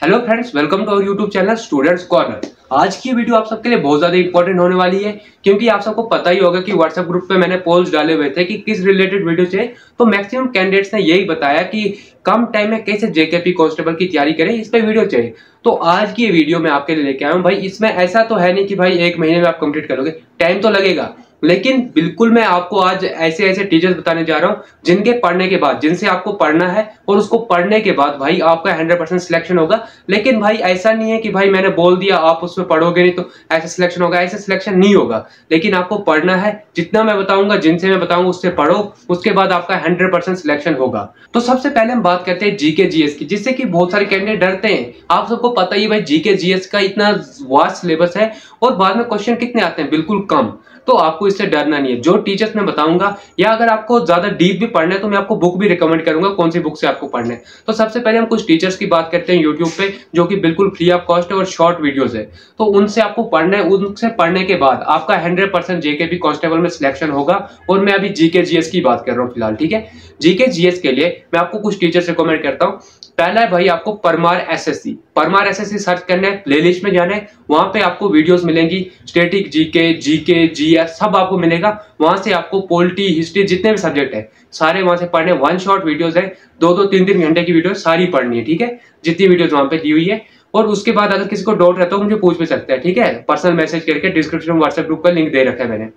Hello friends, welcome to our YouTube channel students corner. आज की video आप सबके लिए बहुत ज्यादा इंपॉर्टेंट होने वाली है, क्योंकि आप सबको पता ही होगा कि व्हाट्सएप ग्रुप पे मैंने पोल्स डाले हुए थे कि किस रिलेटेड वीडियो चाहिए। तो मैक्सिमम कैंडिडेट्स ने यही बताया कि कम टाइम में कैसे जेकेपी कांस्टेबल की तैयारी करें, इस पे वीडियो चाहिए। तो आज की वीडियो में आपके लिए लेके आया हूं। भाई इसमें ऐसा तो है नहीं कि भाई एक महीने में आप कंप्लीट करोगे, टाइम तो लगेगा, लेकिन बिल्कुल मैं आपको आज ऐसे ऐसे टीचर्स बताने जा रहा हूं जिनके पढ़ने के बाद, जिनसे आपको पढ़ना है और उसको पढ़ने के बाद भाई आपका 100% सिलेक्शन होगा। लेकिन भाई ऐसा नहीं है कि भाई मैंने बोल दिया आप उसमें पढ़ोगे नहीं तो ऐसा सिलेक्शन होगा, ऐसा सिलेक्शन नहीं होगा। लेकिन आपको पढ़ना है, जितना मैं बताऊंगा, जिनसे मैं बताऊंगा उससे पढ़ो, उसके बाद आपका 100% सिलेक्शन होगा। तो सबसे पहले हम बात करते हैं जीके जीएस की, जिससे कि बहुत सारे कैंडिडेट डरते हैं। आप सबको पता ही भाई जीके जीएस का इतना वास्ट सिलेबस है और बाद में क्वेश्चन कितने आते हैं, बिल्कुल कम। तो आपको इससे डरना नहीं है। जो टीचर्स मैं बताऊंगा, या अगर आपको ज्यादा डीप भी पढ़ना है तो मैं आपको बुक भी रिकमेंड करूंगा कौन सी बुक से आपको पढ़ना है। तो सबसे पहले हम कुछ टीचर्स की बात करते हैं यूट्यूब पे, जो कि बिल्कुल फ्री ऑफ कॉस्ट है और शॉर्ट वीडियोस है। तो उनसे आपको पढ़ना है, उनसे पढ़ने के बाद आपका 100% जेकेपी कांस्टेबल में सिलेक्शन होगा। और मैं अभी जीके जीएस की बात कर रहा हूँ फिलहाल, ठीक है। जीके जीएस के लिए मैं आपको कुछ टीचर्स रिकमेंड करता हूँ। पहला है भाई आपको Parmar SSC. Parmar SSC search करना है, प्लेलिस्ट में जाना है, वहां पे आपको वीडियोस मिलेंगी, स्टैटिक जीके, जीके, जीएस सब आपको मिलेगा। वहां से आपको पॉलिटी, हिस्ट्री, जितने भी सब्जेक्ट है सारे वहां से पढ़ने। वन शॉट वीडियोस है, 2-2, 3-3 घंटे की वीडियो सारी पढ़नी है, ठीक है, जितनी वीडियोस वहां पे दी हुई है। और उसके बाद अगर किसी को डाउट रहता है मुझे पूछ भी सकता है, ठीक है, पर्सनल मैसेज करके। डिस्क्रिप्शन में व्हाट्सएप ग्रुप का लिंक दे रखा है मैंने।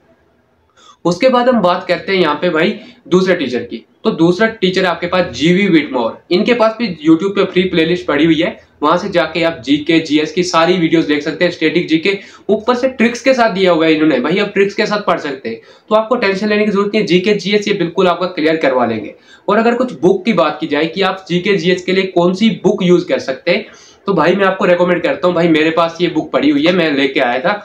उसके बाद हम बात करते हैं यहाँ पे भाई दूसरे टीचर की। तो दूसरा टीचर आपके पास जीवी विटमोर। इनके पास भी यूट्यूब पे फ्री प्लेलिस्ट पड़ी हुई है, वहां से जाके आप जीके जीएस की सारी वीडियोस देख सकते हैं। स्टैटिक जीके ऊपर से ट्रिक्स के साथ दिया हुआ है इन्होंने, भाई आप ट्रिक्स के साथ पढ़ सकते हैं। तो आपको टेंशन लेने की जरूरत नहीं है, जीके जीएस ये बिल्कुल आपका क्लियर करवा लेंगे। और अगर कुछ बुक की बात की जाए कि आप जीके जीएस के लिए कौन सी बुक यूज कर सकते हैं, तो भाई मैं आपको रेकमेंड करता हूँ। भाई मेरे पास ये बुक पड़ी हुई है, मैं लेके आया था।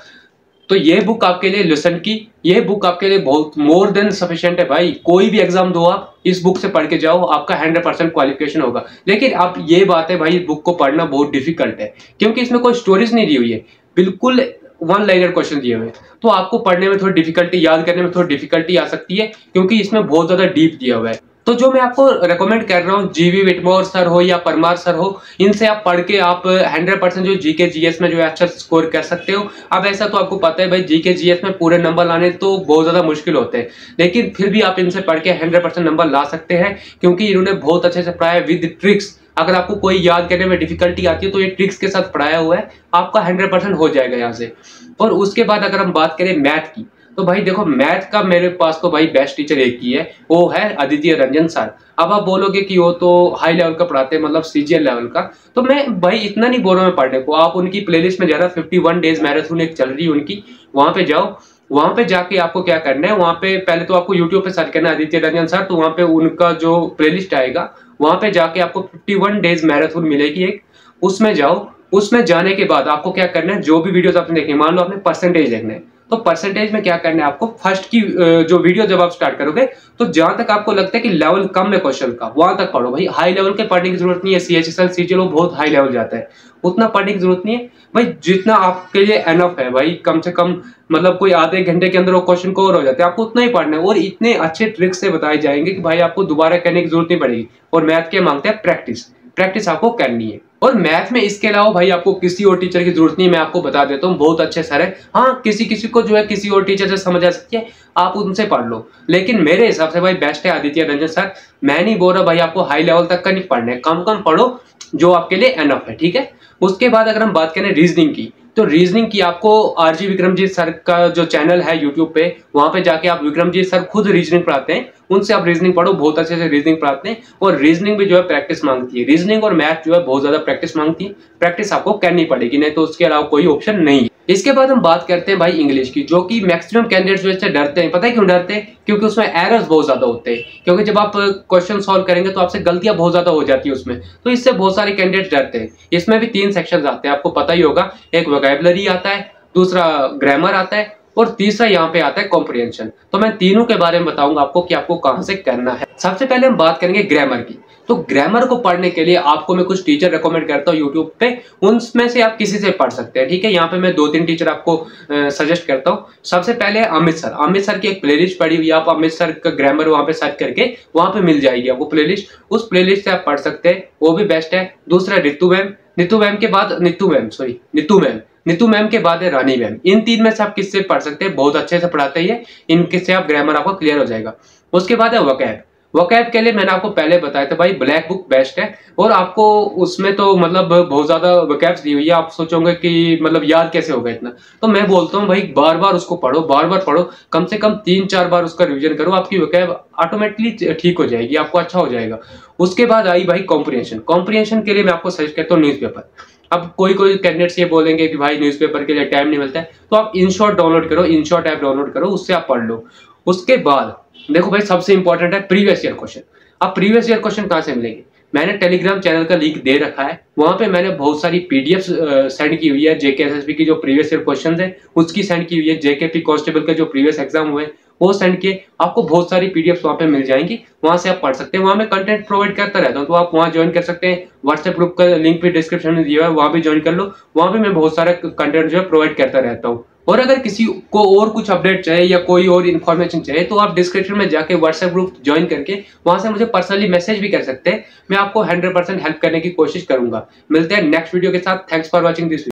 तो ये बुक आपके लिए लेसन की, ये बुक आपके लिए बहुत मोर देन सफिशिएंट है भाई। कोई भी एग्जाम दो, आप इस बुक से पढ़ के जाओ, आपका 100% क्वालिफिकेशन होगा। लेकिन आप ये बात है भाई, इस बुक को पढ़ना बहुत डिफिकल्ट है, क्योंकि इसमें कोई स्टोरीज नहीं दी हुई है, बिल्कुल वन लाइनर क्वेश्चन दिए हुए हैं। तो आपको पढ़ने में थोड़ी डिफिकल्टी, याद करने में थोड़ी डिफिकल्टी आ सकती है, क्योंकि इसमें बहुत ज्यादा डीप दिया हुआ है। तो जो मैं आपको रेकमेंड कर रहा हूँ, जीवी विटमोर सर हो या परमार सर हो, इनसे आप पढ़ के आप 100% जो जीके जीएस में जो है अच्छा स्कोर कर सकते हो। अब ऐसा तो आपको पता है भाई, जीके जीएस में पूरे नंबर लाने तो बहुत ज्यादा मुश्किल होते हैं, लेकिन फिर भी आप इनसे पढ़ के 100% नंबर ला सकते हैं, क्योंकि इन्होंने बहुत अच्छे से पढ़ाया विद ट्रिक्स। अगर आपको कोई याद करने में डिफिकल्टी आती है तो ये ट्रिक्स के साथ पढ़ाया हुआ है, आपका 100% हो जाएगा यहाँ से। और उसके बाद अगर हम बात करें मैथ की, तो भाई देखो मैथ का मेरे पास तो भाई बेस्ट टीचर एक ही है, वो है आदित्य रंजन सर। अब आप बोलोगे कि वो तो हाई लेवल का पढ़ाते हैं, मतलब सीजीएल लेवल का, तो मैं भाई इतना नहीं बोल रहा हूँ पढ़ने को। आप उनकी प्लेलिस्ट में जाना, 51 डेज मैराथन एक चल रही है उनकी, वहां पे जाओ। वहां पे जाके आपको क्या करना है, वहां पे पहले तो आपको यूट्यूब पे सर्च करना है आदित्य रंजन सर, तो वहां पे उनका जो प्लेलिस्ट आएगा, वहां पे जाके आपको 51 डेज मैराथन मिलेगी एक, उसमें जाओ। उसमें जाने के बाद आपको क्या करना है, जो भी वीडियोस आपने देखनी है, मान लो आपने परसेंटेज देखना है, तो परसेंटेज में क्या करना है आपको, फर्स्ट की जो वीडियो जब आप स्टार्ट करोगे, तो जहां तक आपको लगता है कि लेवल कम है क्वेश्चन का, वहां तक पढ़ो भाई। हाई लेवल के पढ़ने की जरूरत नहीं है, सीएचएसएल सीजीएल बहुत हाई लेवल जाता है, उतना पढ़ने की जरूरत नहीं है भाई। जितना आपके लिए एनफ है भाई, कम से कम मतलब कोई आधे घंटे के अंदर वो क्वेश्चन कवर हो जाते हैं, आपको उतना ही पढ़ना है। और इतने अच्छे ट्रिक्स से बताए जाएंगे कि भाई आपको दोबारा करने की जरूरत नहीं पड़ेगी। और मैथ के मांगते हैं प्रैक्टिस, प्रैक्टिस आपको करनी है। और मैथ में इसके अलावा भाई आपको किसी और टीचर की जरूरत नहीं है, मैं आपको बता देता हूँ, बहुत अच्छे सर है। हाँ, किसी किसी को जो है किसी और टीचर से समझ आ सकती है, आप उनसे पढ़ लो, लेकिन मेरे हिसाब से भाई बेस्ट है आदित्य रंजन सर। मैं नहीं बोल रहा भाई आपको हाई लेवल तक का नहीं पढ़ना है, कम कम पढ़ो जो आपके लिए एनफ है, ठीक है। उसके बाद अगर हम बात करें रीजनिंग की, तो रीजनिंग की आपको आरजी विक्रमजीत सर का जो चैनल है यूट्यूब पे, वहां पे जाके आप, विक्रमजीत सर खुद रीजनिंग पढ़ाते हैं, उनसे आप रीजनिंग पढ़ो, बहुत अच्छे से रीजनिंग पढ़ाते हैं। और रीजनिंग भी जो है प्रैक्टिस मांगती है, रीजनिंग और मैथ जो है बहुत ज्यादा प्रैक्टिस मांगती है, प्रैक्टिस आपको करनी पड़ेगी, नहीं तो उसके अलावा कोई ऑप्शन नहीं है। इसके बाद हम बात करते हैं भाई इंग्लिश की, जो कि मैक्सिमम कैंडिडेट्स जो है डरते हैं। पता है क्यों डरते हैं? क्योंकि उसमें एरर्स बहुत ज्यादा होते हैं, क्योंकि जब आप क्वेश्चन सॉल्व करेंगे तो आपसे गलतियां बहुत ज्यादा हो जाती है उसमें, तो इससे बहुत सारे कैंडिडेट्स डरते हैं। इसमें भी 3 सेक्शन आते हैं, आपको पता ही होगा, एक वोकैबुलरी आता है, दूसरा ग्रामर आता है, और तीसरा यहाँ पे आता है कॉम्प्रिहेंशन। तो मैं तीनों के बारे में बताऊंगा आपको कि आपको कहां से करना है। सबसे पहले हम बात करेंगे ग्रामर की। तो ग्रामर को पढ़ने के लिए आपको मैं कुछ टीचर रेकमेंड करता हूँ यूट्यूब पे, उनमें से आप किसी से पढ़ सकते हैं, ठीक है। यहाँ पे मैं 2-3 टीचर आपको सजेस्ट करता हूँ। सबसे पहले अमित सर, अमित सर की एक प्लेलिस्ट पड़ी हुई है, आप अमित सर का ग्रामर वहां पे सर्च करके वहां पे मिल जाएगी आपको प्लेलिस्ट, उस प्लेलिस्ट से आप पढ़ सकते हैं, वो भी बेस्ट है। दूसरा रितु मैम, नीतू मैम के बाद नीतू मैम के बाद है रानी मैम। इन तीन में से आप किससे पढ़ सकते हैं, बहुत अच्छे से पढ़ाते हैं, इनके से आप ग्रामर आपको क्लियर हो जाएगा। उसके बाद है वोकैब। वोकैब के लिए मैंने आपको पहले बताया था भाई ब्लैक बुक बेस्ट है, और आपको उसमें तो मतलब बहुत ज्यादा वोकैब्स दी हुई है, आप सोचोगे कि मतलब याद कैसे होगा इतना। तो मैं बोलता हूँ भाई बार बार उसको पढ़ो, बार बार पढ़ो, कम से कम 3-4 बार उसका रिवीजन करो, आपकी वोकैब ऑटोमेटिकली ठीक हो जाएगी, आपको अच्छा हो जाएगा। उसके बाद आई भाई कॉम्प्रिहेंशन। कॉम्प्रिहेंशन के लिए मैं आपको सजेस्ट करता हूँ न्यूज़पेपर। अब कोई कैंडिडेट्स ये बोलेंगे कि भाई न्यूज़पेपर के लिए टाइम नहीं मिलता है, तो आप इनशॉट डाउनलोड करो, इनशॉट ऐप डाउनलोड करो, उससे आप पढ़ लो। उसके बाद देखो भाई सबसे इंपॉर्टेंट है प्रीवियस ईयर क्वेश्चन। अब प्रीवियस ईयर क्वेश्चन कहाँ से मिलेंगे, मैंने टेलीग्राम चैनल का लिंक दे रखा है, वहां पे मैंने बहुत सारी पीडीएफ सेंड की हुई है। जेके एसएसबी की जो प्रीवियस ईयर क्वेश्चन है उसकी सेंड की हुई है, जेकेपी कांस्टेबल के जो प्रीवियस एग्जाम हुए वो सेंड किए, आपको बहुत सारी पीडीएफ वहां पे मिल जाएंगी, वहां से आप पढ़ सकते हैं। वहां मैं कंटेंट प्रोवाइड करता रहता हूँ, तो आप वहां ज्वाइन कर सकते हैं। व्हाट्सएप ग्रुप का लिंक भी डिस्क्रिप्शन में दिया हुआ है, वहां भी ज्वाइन कर लो, वहां भी मैं बहुत सारा कंटेंट जो है प्रोवाइड करता रहता हूँ। और अगर किसी को और कुछ अपडेट चाहिए या कोई और इन्फॉर्मेशन चाहिए तो आप डिस्क्रिप्शन में जाके व्हाट्सएप ग्रुप ज्वाइन करके वहां से मुझे पर्सनली मैसेज भी कर सकते हैं, मैं आपको 100% हेल्प करने की कोशिश करूंगा। मिलते हैं नेक्स्ट वीडियो के साथ। Thanks for watching this.